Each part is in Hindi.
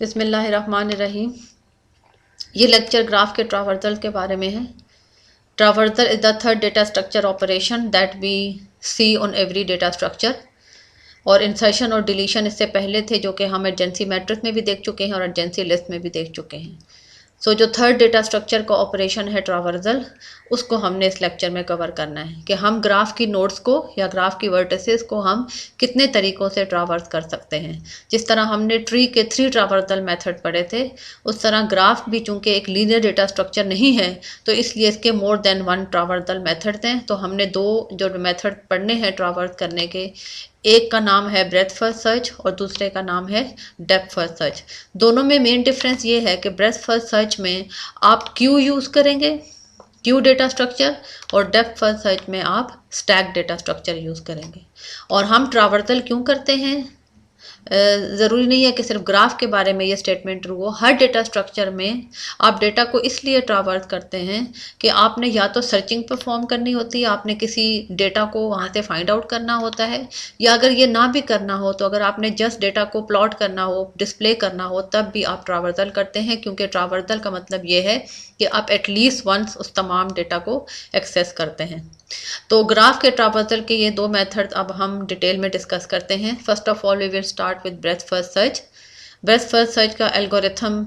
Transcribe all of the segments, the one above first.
बिस्मिल्लाहिर्रहमानिर्रहीम। ये लेक्चर ग्राफ के ट्रावर्सल के बारे में है। Traversal is the third data structure operation that we see on every data structure. और इंसर्शन और डिलीशन इससे पहले थे, जो कि हम एडजेंसी मैट्रिक्स में भी देख चुके हैं और एडजेंसी लिस्ट में भी देख चुके हैं। सो जो थर्ड डेटा स्ट्रक्चर का ऑपरेशन है ट्रावर्सल, उसको हमने इस लेक्चर में कवर करना है कि हम ग्राफ की नोड्स को या ग्राफ की वर्टिसेस को हम कितने तरीक़ों से ट्रावर्स कर सकते हैं। जिस तरह हमने ट्री के 3 ट्रावर्सल मेथड पढ़े थे, उस तरह ग्राफ भी चूंकि एक लीनियर डेटा स्ट्रक्चर नहीं है, तो इसलिए इसके मोर देन 1 ट्रावर्सल मेथड हैं। तो हमने 2 जो मेथड पढ़ने हैं ट्रावर्स करने के, एक का नाम है ब्रेथ फर्स्ट सर्च और दूसरे का नाम है डेप्थ फर्स्ट सर्च। दोनों में मेन डिफरेंस ये है कि ब्रेथ फर्स्ट सर्च में आप क्यू यूज़ करेंगे, क्यू डेटा स्ट्रक्चर, और डेप्थ फर्स्ट सर्च में आप स्टैक डेटा स्ट्रक्चर यूज़ करेंगे। और हम ट्रावर्सल क्यों करते हैं? ज़रूरी नहीं है कि सिर्फ ग्राफ के बारे में ये स्टेटमेंट ट्रू हो। हर डेटा स्ट्रक्चर में आप डेटा को इसलिए ट्रावर्स करते हैं कि आपने या तो सर्चिंग परफॉर्म करनी होती है, आपने किसी डेटा को वहाँ से फाइंड आउट करना होता है, या अगर ये ना भी करना हो तो अगर आपने जस्ट डेटा को प्लॉट करना हो, डिस्प्ले करना हो, तब भी आप ट्रावर्सल करते हैं। क्योंकि ट्रावर्सल का मतलब ये है कि आप एटलीस्ट वंस उस तमाम डेटा को एक्सेस करते हैं। तो ग्राफ के ट्रावर्सल के ये 2 मेथड अब हम डिटेल में डिस्कस करते हैं। First of all we will start with breadth first search. Breadth first search का एल्गोरिथम,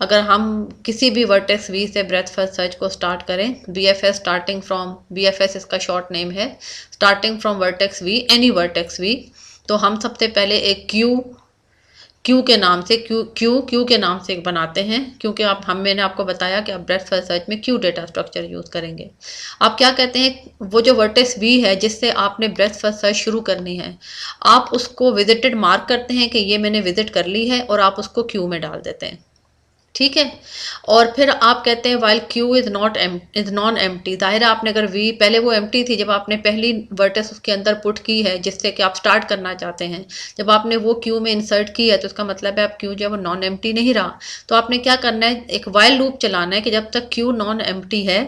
अगर हम किसी भी वर्टेक्स वी से ब्रेथ फर्स्ट सर्च को स्टार्ट करें, BFS स्टार्टिंग फ्रॉम, BFS इसका शॉर्ट नेम है, starting from vertex V, any vertex V, तो हम सबसे पहले एक क्यू के नाम से क्यू के नाम से बनाते हैं। क्योंकि मैंने आपको बताया कि आप ब्रेथ फर्स्ट सर्च में क्यू डेटा स्ट्रक्चर यूज़ करेंगे। आप क्या कहते हैं, वो जो वर्टेक्स वी है जिससे आपने ब्रेथ फर्स्ट सर्च शुरू करनी है, आप उसको विजिटेड मार्क करते हैं कि ये मैंने विजिट कर ली है, और आप उसको क्यू में डाल देते हैं। ठीक है। और फिर आप कहते हैं while Q is non empty. जाहिर है आपने अगर वी, पहले वो एम्प्टी थी जब आपने पहली वर्टेक्स उसके अंदर पुट की है जिससे कि आप स्टार्ट करना चाहते हैं, जब आपने वो क्यू में इंसर्ट की है तो उसका मतलब है आप क्यू जो है वो नॉन एम्प्टी नहीं रहा। तो आपने क्या करना है, एक वाइल लूप चलाना है कि जब तक क्यू नॉन एम्प्टी है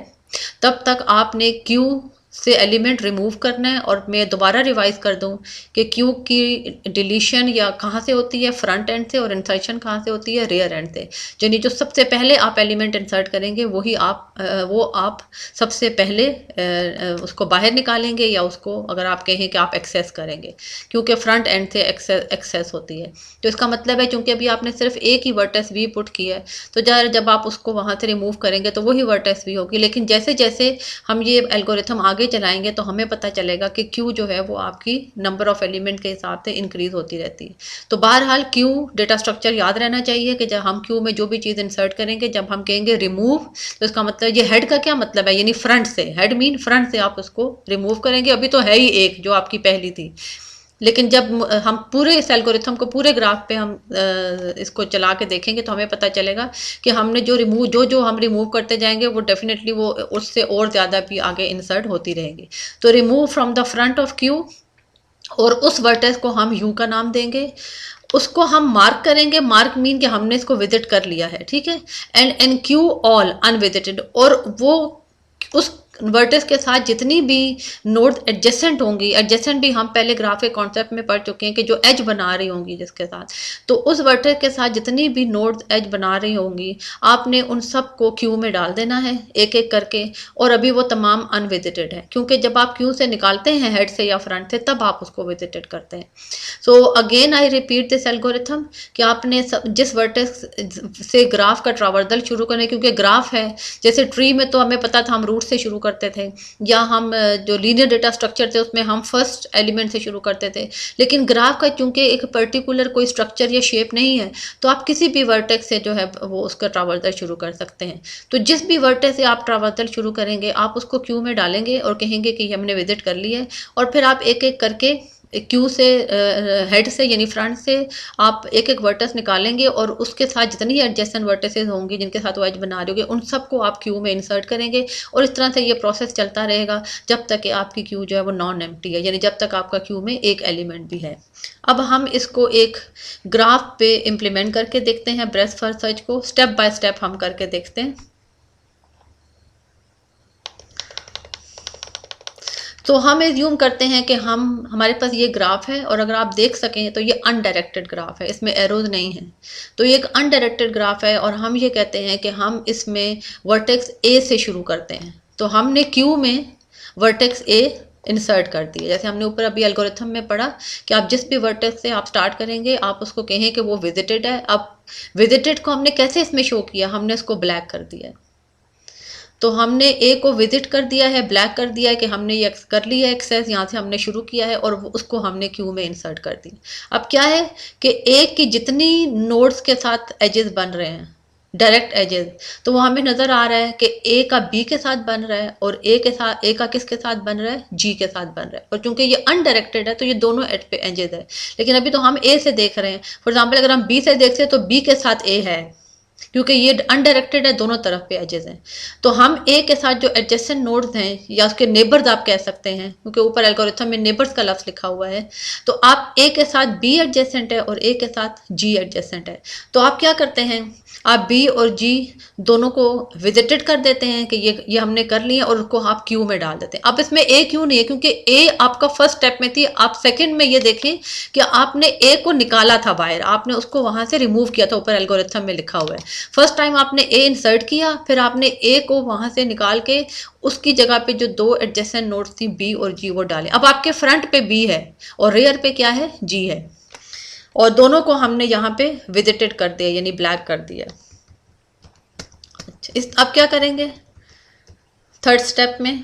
तब तक आपने क्यू से एलिमेंट रिमूव करना है। और मैं दोबारा रिवाइज कर दूं कि क्यू की डिलीशन या कहाँ से होती है, फ्रंट एंड से, और इंसर्शन कहाँ से होती है, रियर एंड से। यानी जो सबसे पहले आप एलिमेंट इंसर्ट करेंगे वो आप सबसे पहले उसको बाहर निकालेंगे, या उसको अगर आप कहें कि आप एक्सेस करेंगे, क्योंकि फ्रंट एंड से एक्सेस होती है। तो इसका मतलब है चूंकि अभी आपने सिर्फ एक ही वर्टेक्स वी पुट की है, तो जब आप उसको वहाँ से रिमूव करेंगे तो वही वर्टेक्स वी होगी। लेकिन जैसे जैसे हम ये एल्गोरिथम आगे चलाएंगे तो हमें पता चलेगा कि क्यू जो है वो आपकी नंबर ऑफ एलिमेंट के हिसाब से इंक्रीज होती रहती है। तो बहरहाल क्यू डेटा स्ट्रक्चर याद रहना चाहिए कि जब हम क्यू में जो भी चीज़ इंसर्ट करेंगे, जब हम कहेंगे रिमूव, तो इसका मतलब ये हेड का क्या मतलब है, यानी फ्रंट से, हेड मीन फ्रंट से आप उसको रिमूव करेंगे। अभी तो है ही एक जो आपकी पहली थी, लेकिन जब हम पूरे इस एल्गोरिथम को पूरे ग्राफ पे हम इसको चला के देखेंगे तो हमें पता चलेगा कि हमने जो हम रिमूव करते जाएंगे वो डेफिनेटली वो उससे और ज़्यादा भी आगे इंसर्ट होती रहेंगी। तो remove from the front of Q, और उस वर्टेक्स को हम यू का नाम देंगे, उसको हम मार्क करेंगे। मार्क मीन कि हमने इसको विजिट कर लिया है, ठीक है। एंड क्यू ऑल अनविजिटेड, और वो उस वर्टेक्स के साथ जितनी भी नोड एडजेसेंट होंगी, एडजेसेंट भी हम पहले ग्राफ के कॉन्सेप्ट में पढ़ चुके हैं कि जो एज बना रही होंगी जिसके साथ, तो उस वर्टेक्स के साथ जितनी भी नोड एज बना रही होंगी आपने उन सब को क्यू में डाल देना है एक एक करके। और अभी वो तमाम अनविजिटेड है, क्योंकि जब आप क्यू से निकालते हैं हेड से या फ्रंट से, तब आप उसको विजिटेड करते हैं। So again I repeat this algorithm कि आपने जिस वर्टेक्स से ग्राफ का ट्रावर्सल शुरू करें, क्योंकि ग्राफ है जैसे ट्री में तो हमें पता था हम रूट से शुरू करते थे, या हम जो लीनियर डेटा स्ट्रक्चर थे उसमें हम फर्स्ट एलिमेंट से शुरू करते थे। लेकिन ग्राफ का चूंकि एक पर्टिकुलर कोई स्ट्रक्चर या शेप नहीं है, तो आप किसी भी वर्टेक्स से जो है वो उसका ट्रावर्सल शुरू कर सकते हैं। तो जिस भी वर्टेक्स से आप ट्रावर्सल शुरू करेंगे आप उसको क्यू में डालेंगे और कहेंगे कि हमने विजिट कर ली है, और फिर आप एक एक करके क्यू से हेड से यानी फ्रंट से आप एक एक वर्टेक्स निकालेंगे, और उसके साथ जितनी एडजेसेंट वर्टेसेस होंगी जिनके साथ वो एज बना रहे होंगे उन सबको आप क्यू में इंसर्ट करेंगे। और इस तरह से ये प्रोसेस चलता रहेगा जब तक कि आपकी क्यू जो है वो नॉन एम्प्टी है, यानी जब तक आपका क्यू में एक एलिमेंट भी है। अब हम इसको एक ग्राफ पे इम्प्लीमेंट करके देखते हैं, ब्रेथ फर्स्ट सर्च को स्टेप बाय स्टेप हम करके देखते हैं। तो हम एज्यूम करते हैं कि हमारे पास ये ग्राफ है, और अगर आप देख सकें तो ये अनडायरेक्टेड ग्राफ है, इसमें एरोज नहीं है। तो ये एक अनडायरेक्टेड ग्राफ है, और हम ये कहते हैं कि हम इसमें वर्टेक्स ए से शुरू करते हैं। तो हमने क्यू में वर्टेक्स ए इंसर्ट कर दिए। जैसे हमने ऊपर अभी एल्गोरिथम में पढ़ा कि आप जिस भी वर्टेक्स से आप स्टार्ट करेंगे, आप उसको कहें कि वो विजिटेड है। अब विजिटेड को हमने कैसे इसमें शो किया, हमने इसको ब्लैक कर दिया है। तो हमने ए को विजिट कर दिया है, ब्लैक कर दिया है कि हमने ये कर लिया है एक्सेस, यहाँ से हमने शुरू किया है और उसको हमने क्यू में इंसर्ट कर दी। अब क्या है कि ए की जितनी नोड्स के साथ एजेस बन रहे हैं, डायरेक्ट एजेस, तो वो हमें नज़र आ रहा है कि ए का बी के साथ बन रहा है, और ए का किसके साथ बन रहा है, जी के साथ बन रहा है। और चूंकि ये अनडायरेक्टेड है तो ये दोनों एज पे एजेस है। लेकिन अभी तो हम ए से देख रहे हैं। फॉर एग्जाम्पल अगर हम बी से देखते हैं तो बी के साथ ए है, क्योंकि ये अनडायरेक्टेड है, दोनों तरफ पे एजेस हैं। तो हम ए के साथ जो एडजेसेंट नोड्स हैं, या उसके नेबर्स आप कह सकते हैं, क्योंकि ऊपर एल्गोरिथम में नेबर्स का लफ्ज लिखा हुआ है, तो आप ए के साथ बी एडजेसेंट है और ए के साथ जी एडजेसेंट है। तो आप क्या करते हैं, आप बी और जी दोनों को विजिटेड कर देते हैं कि ये हमने कर लिया, और उसको आप क्यू में डाल देते हैं। अब इसमें ए क्यों नहीं है, क्योंकि ए आपका फर्स्ट स्टेप में थी। आप सेकंड में ये देखें कि आपने ए को निकाला था बाहर, आपने उसको वहां से रिमूव किया था, ऊपर एल्गोरिथम में लिखा हुआ है। फर्स्ट टाइम आपने ए इंसर्ट किया, फिर आपने ए को वहां से निकाल के उसकी जगह पे जो दो एडजेसेंट नोड्स थी बी और जी वो डाले। अब आपके फ्रंट पे बी है और रेयर पे क्या है, जी है, और दोनों को हमने यहाँ पे विजिटेड कर दिया, यानी ब्लैक कर दिया। अच्छा, इस अब क्या करेंगे थर्ड स्टेप में,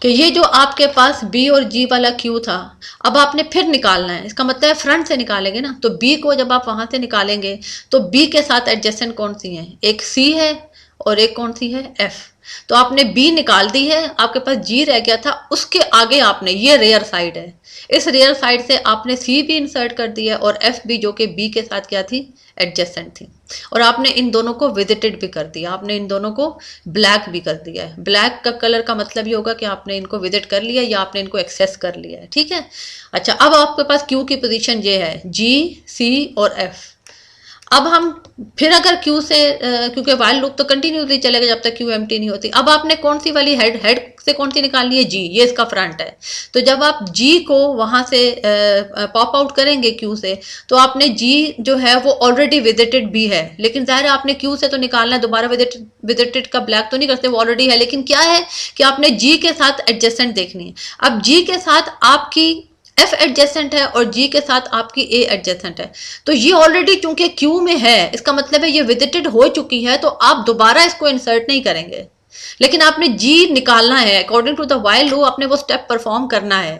कि ये जो आपके पास बी और जी वाला क्यू था, अब आपने फिर निकालना है। इसका मतलब है फ्रंट से निकालेंगे ना, तो बी को जब आप वहां से निकालेंगे तो बी के साथ एडजेसेंट कौन सी है, एक सी है और एक कौन सी है, एफ। तो आपने बी निकाल दी है, आपके पास जी रह गया था, उसके आगे आपने, ये रेयर साइड है, इस रेयर साइड से आपने सी भी इंसर्ट कर दिया और एफ भी, जो कि बी के साथ क्या थी, एडजेसेंट थी। और आपने इन दोनों को विजिटेड भी कर दिया, आपने इन दोनों को ब्लैक भी कर दिया है। ब्लैक का कलर का मतलब ये होगा कि आपने इनको विजिट कर लिया या आपने इनको एक्सेस कर लिया है, ठीक है। अच्छा, अब आपके पास क्यू की पोजीशन ये है, जी, सी और एफ। अब हम फिर अगर क्यू से, क्योंकि वाइल लूप तो कंटिन्यूसली चलेगा जब तक क्यू एम्प्टी नहीं होती। अब आपने कौन सी वाली हेड से कौन सी निकालनी है, जी, ये इसका फ्रंट है। तो जब आप जी को वहां से पॉप आउट करेंगे क्यू से, तो आपने जी जो है वो ऑलरेडी विजिटेड भी है, लेकिन जाहिर है आपने क्यू से तो निकालना है, दोबारा विजिटेड का ब्लैक तो नहीं करते, वो ऑलरेडी है। लेकिन क्या है कि आपने जी के साथ एडजेसेंट देखनी है। अब जी के साथ आपकी एफ एडजेसेंट है और जी के साथ आपकी ए एडजेसेंट है, तो ये ऑलरेडी चूंकि क्यू में है, इसका मतलब है ये विजिटेड हो चुकी है, तो आप दोबारा इसको इंसर्ट नहीं करेंगे। लेकिन आपने जी निकालना है, according to the while loop आपने वो स्टेप परफॉर्म करना है।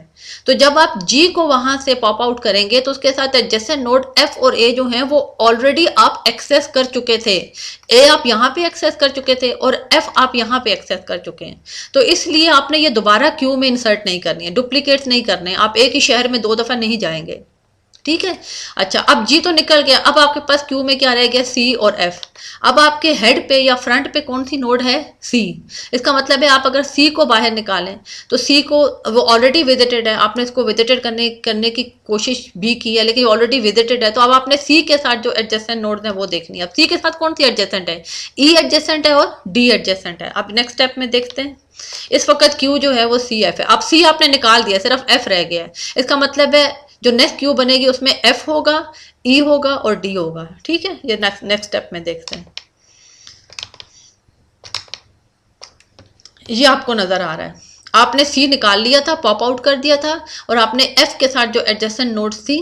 तो जब आप जी को वहां से पॉप आउट करेंगे तो उसके साथ एडजेसेंट नोड एफ और ए जो हैं वो ऑलरेडी आप एक्सेस कर चुके थे। ए आप यहाँ पे एक्सेस कर चुके थे और एफ आप यहाँ पे एक्सेस कर चुके हैं। तो इसलिए आपने ये दोबारा क्यू में इंसर्ट नहीं करनी है, डुप्लीकेट्स नहीं करने हैं। आप एक ही शहर में 2 दफा नहीं जाएंगे, ठीक है। अच्छा, अब जी तो निकल गया, अब आपके पास क्यू में क्या रह गया, सी और एफ। अब आपके हेड पे या फ्रंट पे कौन सी नोड है, सी। इसका मतलब है आप अगर सी को बाहर निकालें तो सी को, वो ऑलरेडी विजिटेड है, आपने इसको विजिटेड करने की कोशिश भी की है लेकिन ऑलरेडी विजिटेड है। तो अब आपने सी के साथ जो एडजेसेंट नोड है वो देखनी है। अब सी के साथ कौन सी एडजेसेंट है, ई एडजेसेंट है और डी एडजेसेंट है। अब नेक्स्ट स्टेप में देखते हैं। इस वक्त क्यू जो है वो सी एफ है। अब सी आपने निकाल दिया, सिर्फ एफ रह गया है। इसका मतलब है जो नेक्स्ट क्यू बनेगी उसमें एफ होगा, ई होगा और डी होगा, ठीक है। ये नेक्स्ट स्टेप में देखते हैं। ये आपको नजर आ रहा है, आपने सी निकाल लिया था, पॉप आउट कर दिया था, और आपने एफ के साथ जो एडजेसेंट नोड्स थी,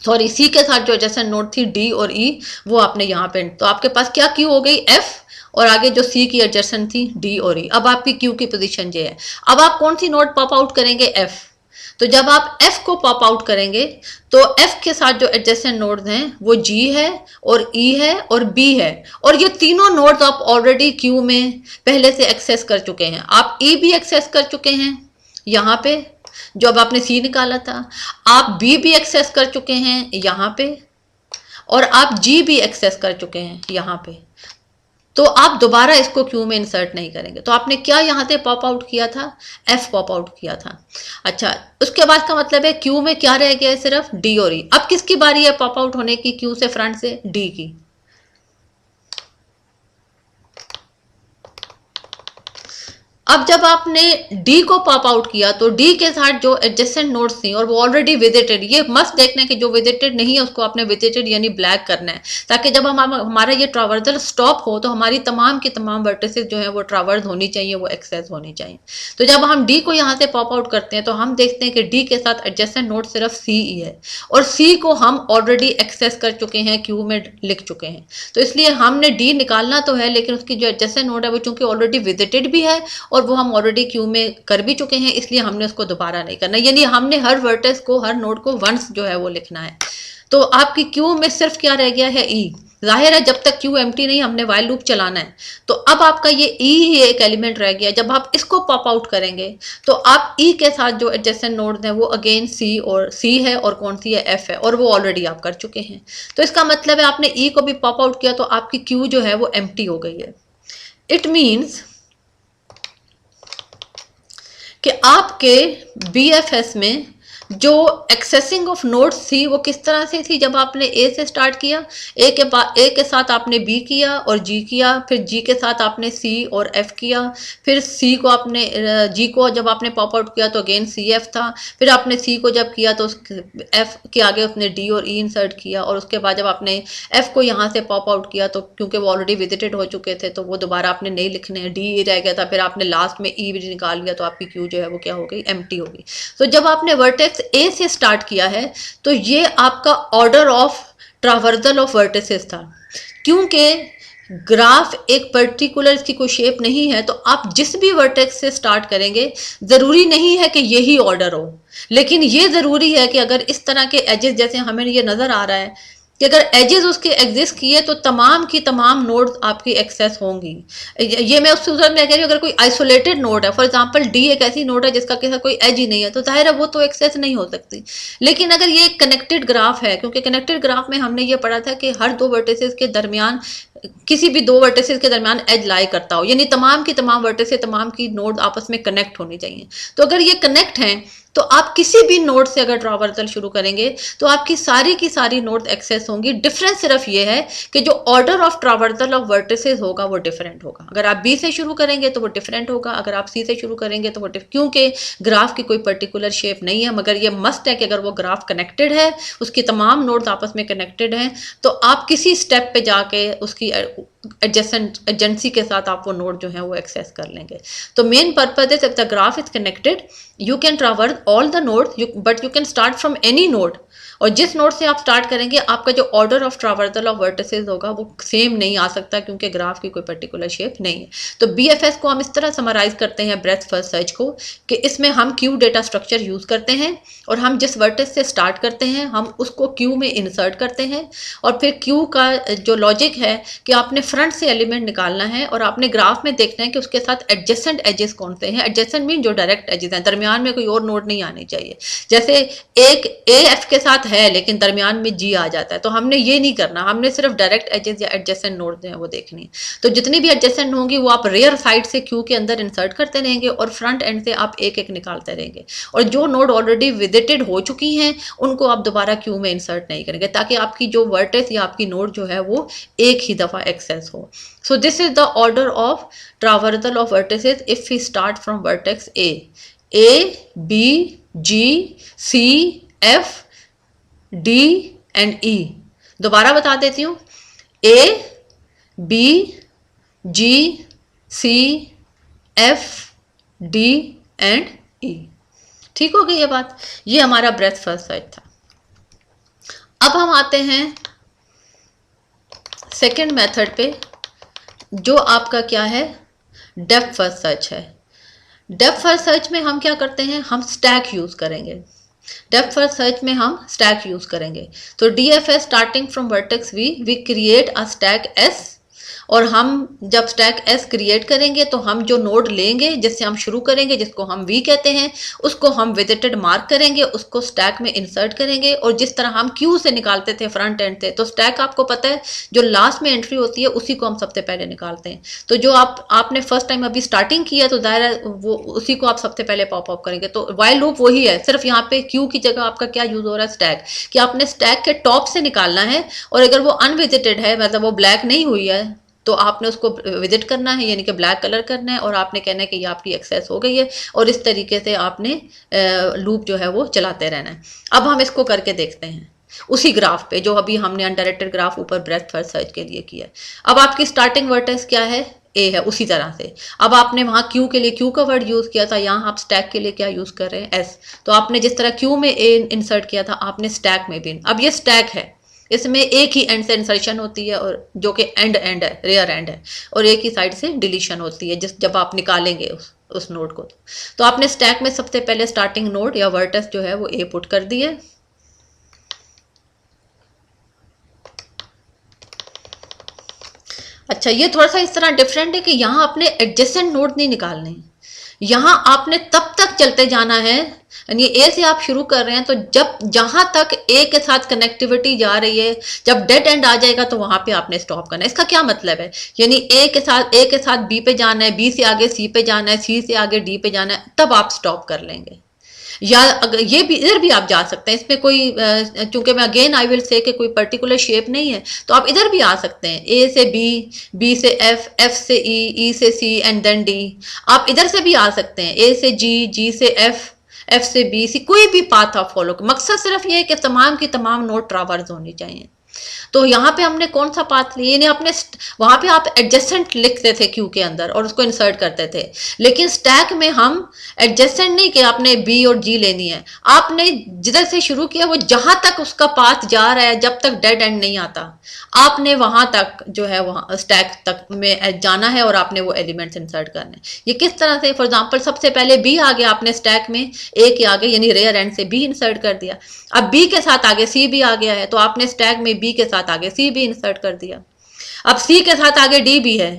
सॉरी सी के साथ जो एडजेसेंट नोड थी डी और ई, वो आपने यहाँ पे, तो आपके पास क्या क्यू हो गई, एफ, और आगे जो सी की एडजेसेंट थी डी और ई। अब आपकी क्यू की पोजीशन ये है। अब आप कौन सी नोड पॉप आउट करेंगे, एफ। तो जब आप F को पॉप आउट करेंगे तो F के साथ जो एडजेसेंट नोड्स हैं वो G है और E है और B है, और ये तीनों नोड्स आप ऑलरेडी क्यू में पहले से एक्सेस कर चुके हैं। आप E भी एक्सेस कर चुके हैं यहाँ पे, जो अब आपने C निकाला था। आप B भी एक्सेस कर चुके हैं यहाँ पे, और आप G भी एक्सेस कर चुके हैं यहाँ पे। तो आप दोबारा इसको क्यू में इंसर्ट नहीं करेंगे। तो आपने क्या यहाँ से पॉप आउट किया था, एफ पॉप आउट किया था। अच्छा, उसके बाद का मतलब है क्यू में क्या रह गया है, सिर्फ डी और ई। अब किसकी बारी है पॉप आउट होने की क्यू से, फ्रंट से, डी की। अब जब आपने डी को पॉप आउट किया तो डी के साथ जो एडजेसेंट नोड्स थी और वो ऑलरेडी विजिटेड, ये मस्ट देखना कि जो विजिटेड नहीं है उसको आपने विजिटेड यानी ब्लैक करना है, ताकि जब हमारा ये ट्रावर्सल स्टॉप हो तो हमारी तमाम की तमाम वर्टिसेस जो है वो ट्रावर्स होनी चाहिए, वो एक्सेस होनी चाहिए। तो जब हम डी को यहाँ से पॉप आउट करते हैं तो हम देखते हैं कि डी के साथ एडजेसेंट नोड सिर्फ सी ही है, और सी को हम ऑलरेडी एक्सेस कर चुके हैं, क्यू में लिख चुके हैं। तो इसलिए हमने डी निकालना तो है, लेकिन उसकी जो एडजेसेंट नोड है वो चूंकि ऑलरेडी विजिटेड भी है और वो हम ऑलरेडी क्यू में कर भी चुके हैं, इसलिए हमने उसको दोबारा नहीं करना, यानी हमने हर वर्टेक्स को, हर नोड को वंस जो है वो लिखना है। तो आपकी क्यू में सिर्फ क्या रह गया है, ई। जाहिर है जब तक क्यू एम्प्टी नहीं हमने वाइल लूप चलाना है, तो अब आपका ये ई ही एक एलिमेंट रह गया। जब आप इसको पॉप आउट करेंगे तो आप ई के साथ जो एडजेसेंट नोड हैं वो अगेन सी, और सी है और कौन सी है, एफ है, और वो ऑलरेडी आप कर चुके हैं। तो इसका मतलब है आपने ई को भी पॉप आउट किया तो आपकी क्यू जो है वो एम्प्टी हो गई है। इट मीन्स कि आपके BFS में जो एक्सेसिंग ऑफ नोड सी वो किस तरह से थी, जब आपने ए से स्टार्ट किया, ए के साथ आपने बी किया और जी किया, फिर जी के साथ आपने सी और एफ किया, फिर सी को आपने जी को जब आपने पॉप आउट किया तो अगेन सी एफ था, फिर आपने सी को जब किया तो एफ के आगे आपने डी और ई इंसर्ट किया, और उसके बाद जब आपने एफ को यहाँ से पॉप आउट किया तो क्योंकि वो ऑलरेडी विजिटेड हो चुके थे तो वो दोबारा आपने नहीं लिखने हैं, डी रह गया था, फिर आपने लास्ट में ई भी निकाल लिया तो आपकी क्यू जो है वो क्या हो गई, एम्प्टी हो गई। तो जब आपने वर्टेक्स ए से स्टार्ट किया है तो ये आपका order of traversal of vertices था। क्योंकि ग्राफ एक पर्टिकुलर इसकी कोई शेप नहीं है, तो आप जिस भी वर्टेक्स से स्टार्ट करेंगे जरूरी नहीं है कि यही ऑर्डर हो, लेकिन ये जरूरी है कि अगर इस तरह के एजेस, जैसे हमें ये नजर आ रहा है कि अगर एजेस उसके एग्जिस्ट किए तो तमाम की तमाम नोड्स आपकी एक्सेस होंगी। ये मैं उस सूरत में कह रही हूँ अगर कोई आइसोलेटेड नोड है, फॉर एग्जांपल डी एक ऐसी नोड है जिसका किसी कोई एज ही नहीं है, तो जाहिर है वो तो एक्सेस नहीं हो सकती। लेकिन अगर ये एक कनेक्टेड ग्राफ है, क्योंकि कनेक्टेड ग्राफ में हमने ये पढ़ा था कि हर दो वर्टिसेस के दरमियान, किसी भी दो वर्टिसेस के दरमियान एज लाई करता हो, यानी तमाम की तमाम वर्टिसेस, तमाम की नोड आपस में कनेक्ट होनी चाहिए। तो अगर ये कनेक्ट हैं तो आप किसी भी नोड से अगर ट्रावर्सल शुरू करेंगे तो आपकी सारी की सारी नोड्स एक्सेस होंगी। डिफरेंस सिर्फ ये है कि जो order of traversal of vertices होगा वो डिफरेंट होगा। अगर आप बी से शुरू करेंगे तो वो डिफरेंट होगा, अगर आप सी से शुरू करेंगे तो वो क्योंकि ग्राफ की कोई पर्टिकुलर शेप नहीं है, मगर ये मस्ट है कि अगर वो ग्राफ कनेक्टेड है, उसकी तमाम नोड्स आपस में कनेक्टेड हैं, तो आप किसी स्टेप पे जाके उसकी एजेंसी के साथ आप वो नोड जो है वो एक्सेस कर लेंगे। तो main purpose is if the graph is connected you can traverse all the nodes, but you can start from any node, और जिस नोड से आप स्टार्ट करेंगे आपका जो order of traversal of vertices होगा वो सेम नहीं आ सकता, क्योंकि ग्राफ की कोई पर्टिकुलर शेप नहीं है। तो BFS को हम इस तरह समराइज करते हैं ब्रेथ फर्स्ट सर्च को, कि इसमें हम क्यू डेटा स्ट्रक्चर यूज करते हैं, और हम जिस वर्टिस से स्टार्ट करते हैं हम उसको क्यू में इंसर्ट करते हैं, और फिर क्यू का जो लॉजिक है कि आपने फ्रंट से एलिमेंट निकालना है और आपने ग्राफ में देखना है कि उसके साथ एडजेसेंट एजेस कौन से हैं। एडजेसेंट मीन जो डायरेक्ट एजेस हैं, दरमियान में कोई और नोड नहीं आनी चाहिए। जैसे एक AF के साथ है लेकिन दरमियान में G आ जाता है, तो हमने ये नहीं करना, हमने सिर्फ डायरेक्ट एजेस या एडजेसेंट नोड जो है वो देखनी है। तो जितनी भी एडजेसेंट होंगी वो आप रेयर साइड से क्यू के अंदर इंसर्ट करते रहेंगे और फ्रंट एंड से आप एक एक निकालते रहेंगे, और जो नोड ऑलरेडी विजिटेड हो चुकी हैं उनको आप दोबारा क्यू में इंसर्ट नहीं करेंगे, ताकि आपकी जो वर्टेक्स या आपकी नोड जो है वो एक ही दफा एक्सेस हो। So this is the order of traversal of vertices if we start from vertex A. A, B, G, C, F, D and E. दोबारा बता देती हूँ, A, B, G, C, F, D and E. ठीक हो गई ये बात? ये हमारा ब्रेथ फर्स्ट सर्च था। अब हम आते हैं सेकेंड मेथड पे, जो आपका क्या है, डेप्थ फर्स्ट सर्च है। डेप्थ फर्स्ट सर्च में हम क्या करते हैं, हम स्टैक यूज करेंगे। डेप्थ फर्स्ट सर्च में हम स्टैक यूज करेंगे। तो DFS starting from vertex V create a stack S, और हम जब स्टैक S क्रिएट करेंगे तो हम जो नोड लेंगे जिससे हम शुरू करेंगे, जिसको हम V कहते हैं, उसको हम विजिटेड मार्क करेंगे, उसको स्टैक में इंसर्ट करेंगे, और जिस तरह हम क्यू से निकालते थे फ्रंट एंड से, तो स्टैक आपको पता है जो लास्ट में एंट्री होती है उसी को हम सबसे पहले निकालते हैं। तो जो आपने फर्स्ट टाइम अभी स्टार्टिंग किया तो दायरा वो उसी को आप सबसे पहले पॉप अप करेंगे। तो वाइल लूप वही है, सिर्फ यहाँ पे क्यू की जगह आपका क्या यूज हो रहा है, स्टैक, कि आपने स्टैक के टॉप से निकालना है, और अगर वो अनविजिटेड है, मतलब वो ब्लैक नहीं हुई है, तो आपने उसको विजिट करना है, यानी कि ब्लैक कलर करना है, और आपने कहना है कि ये आपकी एक्सेस हो गई है, और इस तरीके से आपने लूप जो है वो चलाते रहना है। अब हम इसको करके देखते हैं उसी ग्राफ पे जो अभी हमने अनडायरेक्टेड ग्राफ ऊपर ब्रेथ फर्स्ट सर्च के लिए किया है। अब आपकी स्टार्टिंग वर्टेक्स क्या है, ए है। उसी तरह से अब आपने वहां क्यू के लिए क्यू का वर्ड यूज किया था, यहाँ आप स्टैक के लिए क्या यूज कर रहे हैं, एस। तो आपने जिस तरह क्यू में ए इंसर्ट किया था, आपने स्टैक में भी। अब ये स्टैक है, इसमें एक ही एंड से इंसर्शन होती है, और जो कि एंड है, रेयर एंड है, और एक ही साइड से डिलीशन होती है जब आप निकालेंगे उस नोड को। तो आपने स्टैक में सबसे पहले स्टार्टिंग नोड या वर्टेक्स जो है वो ए पुट कर दी है। अच्छा, ये थोड़ा सा इस तरह डिफरेंट है कि यहाँ आपने एडजेसेंट नोड नहीं निकालने, यहाँ आपने तब तक चलते जाना है, यानी ए से आप शुरू कर रहे हैं तो जब जहां तक ए के साथ कनेक्टिविटी जा रही है, जब डेड एंड आ जाएगा तो वहां पे आपने स्टॉप करना है। इसका क्या मतलब है, यानी ए के साथ बी पे जाना है, बी से आगे सी पे जाना है, सी से आगे डी पे जाना है, तब आप स्टॉप कर लेंगे। या अगर ये भी इधर भी आप जा सकते हैं, इसमें कोई चूंकि मैं अगेन आई विल से कि कोई पर्टिकुलर शेप नहीं है, तो आप इधर भी आ सकते हैं, ए से बी, बी से एफ, एफ से ई, ई से सी एंड देन डी। आप इधर से भी आ सकते हैं, ए से जी, जी से एफ, एफ से बी, सी, कोई भी पाथ आप फॉलो। मकसद सिर्फ ये है कि तमाम की तमाम नोड ट्रावर्स होनी चाहिए। तो यहाँ पे हमने कौन सा पाथ लिया, यानी अपने वहां पे आप एडजेसेंट लिखते थे क्यू के अंदर और उसको इंसर्ट करते थे, लेकिन स्टैक में हम एडजेसेंट नहीं कि आपने बी और जी लेनी है, आपने जिधर से शुरू किया वो जहां तक उसका पाथ जा रहा है, जब तक डेड एंड नहीं आता, आपने वहां तक जो है वहां स्टैक तक में जाना है और आपने वो एलिमेंट्स इंसर्ट करने। ये किस तरह से, फॉर एग्जांपल सबसे पहले बी आ गया, आपने स्टैक में ए के आगे यानी रेयर एंड से बी इंसर्ट कर दिया। अब बी के साथ आगे सी भी आ गया है, तो आपने स्टैक में बी के साथ आगे सी भी इंसर्ट कर दिया। अब सी के साथ आगे डी भी है,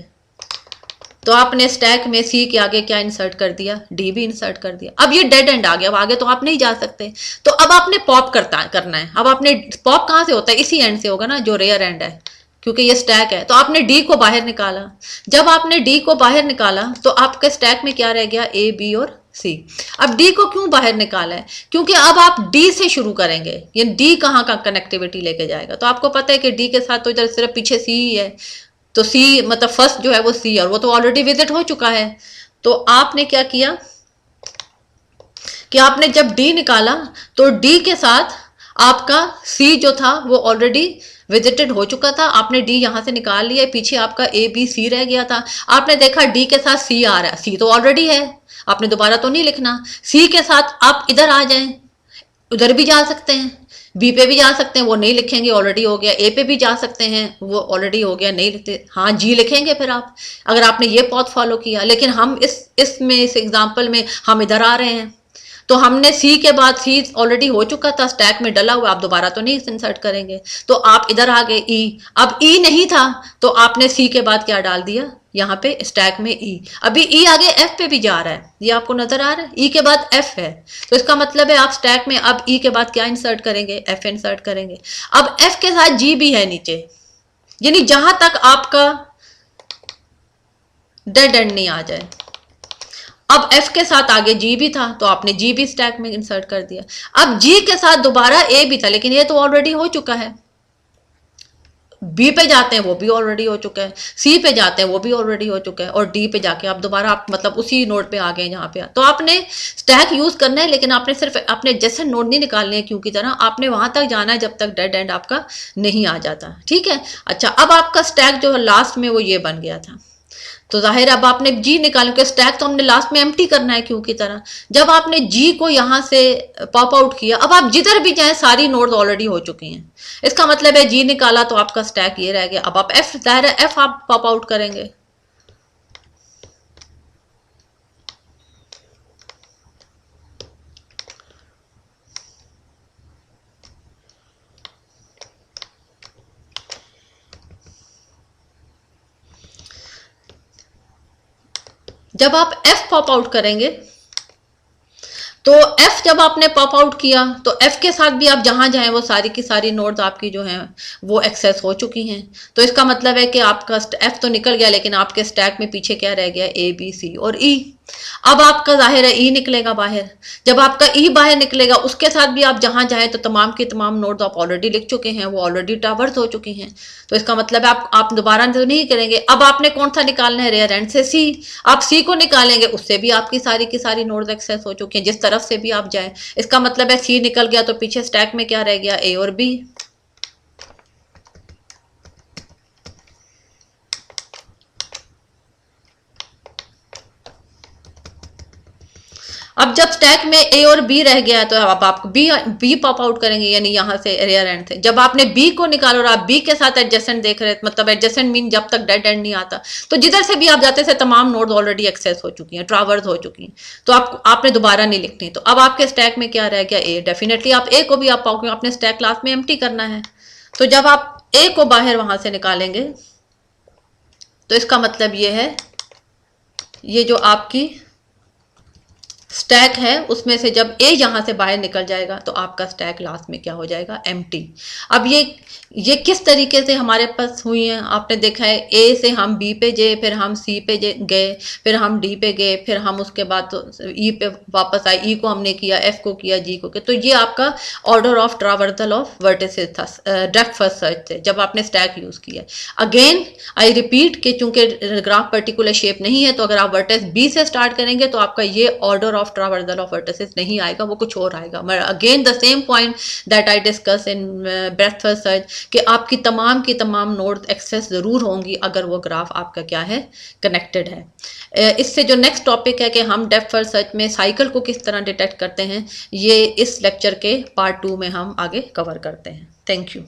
तो आपने स्टैक में सी के आगे क्या इंसर्ट कर दिया, डी भी इंसर्ट कर दिया। अब ये डेड एंड आ गया, अब आगे तो आप नहीं जा सकते, तो अब आपने पॉप करना है। अब आपने पॉप कहां से होता है, इसी एंड से होगा ना जो रेयर एंड है, क्योंकि ये स्टैक है। तो आपने डी को बाहर निकाला, जब आपने डी को बाहर निकाला तो आपके स्टैक में क्या रह गया, ए, बी और सी। अब डी को क्यों बाहर निकाला है, क्योंकि अब आप डी से शुरू करेंगे, ये डी कहाँ का कनेक्टिविटी लेके जाएगा। तो आपको पता है कि डी के साथ तो इधर सिर्फ पीछे सी ही है, तो सी मतलब फर्स्ट जो है वो सी, और वो तो ऑलरेडी विजिट हो चुका है। तो आपने क्या किया कि आपने जब डी निकाला तो डी के साथ आपका सी जो था वो ऑलरेडी विजिटेड हो चुका था, आपने डी यहां से निकाल लिया, पीछे आपका ए बी सी रह गया था। आपने देखा डी के साथ सी आ रहा है, सी तो ऑलरेडी है, आपने दोबारा तो नहीं लिखना। सी के साथ आप इधर आ जाएं, उधर भी जा सकते हैं, बी पे भी जा सकते हैं, वो नहीं लिखेंगे ऑलरेडी हो गया। ए पे भी जा सकते हैं, वो ऑलरेडी हो गया, नहीं लिखते। हाँ, जी लिखेंगे फिर आप, अगर आपने ये पॉथ फॉलो किया। लेकिन हम इस एग्जाम्पल में हम इधर आ रहे हैं, तो हमने सी के बाद सी ऑलरेडी हो चुका था, स्टैक में डला हुआ, आप दोबारा तो नहीं इंसर्ट करेंगे, तो आप इधर आ गए ई। अब ई नहीं था तो आपने सी के बाद क्या डाल दिया, यहाँ पे स्टैक में ई। अभी ई आगे एफ पे भी जा रहा है, ये आपको नजर आ रहा है, ई के बाद एफ है, तो इसका मतलब है आप स्टैक में अब ई के बाद क्या इंसर्ट करेंगे, एफ इंसर्ट करेंगे। अब एफ के साथ जी भी है नीचे, यानी जहां तक आपका डेड एंड नहीं आ जाए। अब एफ के साथ आगे जी भी था, तो आपने जी भी स्टैक में इंसर्ट कर दिया। अब जी के साथ दोबारा ए भी था, लेकिन ये तो ऑलरेडी हो चुका है। बी पे जाते हैं, वो भी ऑलरेडी हो चुका है। सी पे जाते हैं, वो भी ऑलरेडी हो चुका है। और डी पे जाके आप दोबारा आप मतलब उसी नोड पे आ गए जहां पे। तो आपने स्टैक यूज करना है, लेकिन आपने सिर्फ अपने जैसे नोड नहीं निकालने हैं क्यों की तरह, आपने वहां तक जाना है जब तक डेड एंड आपका नहीं आ जाता। ठीक है, अच्छा, अब आपका स्टैक जो लास्ट में वो ये बन गया था, तो जाहिर अब आपने जी निकाल के स्टैक तो हमने लास्ट में एम्प्टी करना है क्यों की तरह। जब आपने जी को यहां से पॉप आउट किया, अब आप जिधर भी जाएं सारी नोड्स ऑलरेडी हो चुकी हैं, इसका मतलब है जी निकाला तो आपका स्टैक ये रह गया। अब आप एफ, जाहिर है एफ आप पॉप आउट करेंगे, जब आप एफ पॉप आउट करेंगे तो एफ जब आपने पॉप आउट किया तो एफ के साथ भी आप जहां जाएं वो सारी की सारी नोड्स आपकी जो हैं वो एक्सेस हो चुकी हैं। तो इसका मतलब है कि आपका एफ तो निकल गया, लेकिन आपके स्टैक में पीछे क्या रह गया, ए बी सी और ई। अब आपका जाहिर है ई निकलेगा बाहर। जब आपका ई बाहर निकलेगा उसके साथ भी आप जहां जाए तो तमाम के तमाम नोड्स आप ऑलरेडी लिख चुके हैं, वो ऑलरेडी ट्रैवर्स हो चुकी हैं। तो इसका मतलब है आप दोबारा तो नहीं करेंगे। अब आपने कौन सा निकालना है, रेयर एंड से सी। आप सी को निकालेंगे, उससे भी आपकी सारी की सारी नोड्स एक्सेस हो चुकी हैं जिस तरफ से भी आप जाए। इसका मतलब है सी निकल गया तो पीछे स्टैक में क्या रह गया, ए और बी। अब जब स्टैक में ए और बी रह गया है तो अब आप बी पॉप आउट करेंगे, यानी यहां से रेयर एंड से। जब आपने बी को निकाला और आप बी के साथ एडजेसेंट देख रहे, मतलब एडजेसेंट मीन जब तक डेड एंड नहीं आता, तो जिधर से भी आप जाते थे तमाम नोड्स ऑलरेडी एक्सेस हो चुकी हैं, ट्रावर्स हो चुकी हैं, तो आपने दोबारा नहीं लिखनी। तो अब आपके स्टैक में क्या रह गया, ए। डेफिनेटली आप ए को भी आप पाओगे, अपने स्टैक क्लास में एम्प्टी करना है। तो जब आप ए को बाहर वहां से निकालेंगे तो इसका मतलब ये है, ये जो आपकी स्टैक है उसमें से जब ए यहां से बाहर निकल जाएगा तो आपका स्टैक लास्ट में क्या हो जाएगा, एम्प्टी। अब ये किस तरीके से हमारे पास हुई है, आपने देखा है ए से हम बी पे गए, फिर हम सी पे गए, फिर हम डी पे गए, फिर हम उसके बाद तो ई पे वापस आए, ई को हमने किया, एफ को किया, जी को किया। तो ये आपका order of traversal of vertices था डेप्थ फर्स्ट सर्च से, जब आपने स्टैक यूज किया। अगेन आई रिपीट कि चूंकि ग्राफ पर्टिकुलर शेप नहीं है, तो अगर आप वर्टेक्स बी से स्टार्ट करेंगे तो आपका ये order of traversal of vertices नहीं आएगा, वो कुछ और आएगा। Again the same point that I discuss in breath first search कि आपकी तमाम नोड एक्सेस जरूर होंगी अगर वो ग्राफ आपका क्या है, कनेक्टेड है। इससे जो नेक्स्ट टॉपिक है कि हम डेप्थ फर्स्ट सर्च में साइकिल को किस तरह डिटेक्ट करते हैं, ये इस लेक्चर के पार्ट 2 में हम आगे कवर करते हैं। Thank you.